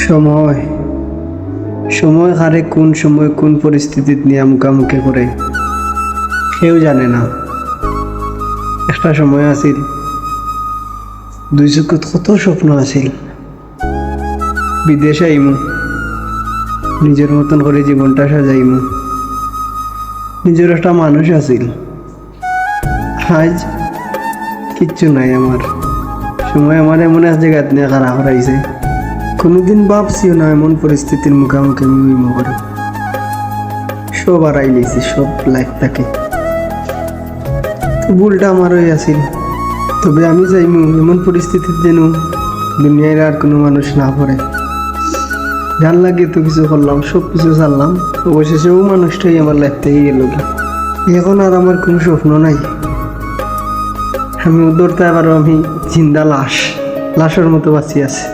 সময় সময় কারে কোন সময় কোন পরিস্থিতিত নিয়ে মুখামুখি করে কেউ জানে না। একটা সময় আছিল দুই চকুত কত স্বপ্ন আছিল, বিদেশে আইমু, নিজের মতন করে জীবনটা সাজাইমু, নিজের একটা মানুষ আছিল। আজ কিচ্ছু নাই আমার। সময় আমার এমন এক জায়গাত নিয়ে খাড়া করাইছে, কোনোদিন ভাবছিও না এমন পরিস্থিতির মুখোমুখি আমি হইমু করে। সব হারাই লইছি, সব লাইফটাকে। ভুলটা আমারই আছিল, তবে আমি চাইমু এমন পরিস্থিতির যেন দুনিয়ার আর কোনো মানুষ না পড়ে। জান লাগে তো কিছু করলাম, সব কিছু ছাড়লাম, অবশেষে ও মানুষটাই আমার লাইফ থেকে গেল। এখন আর আমার কোনো স্বপ্ন নাই। আমি ধরতে পারো আমি জিন্দা লাশের মতো বাঁচিয়ে আছি।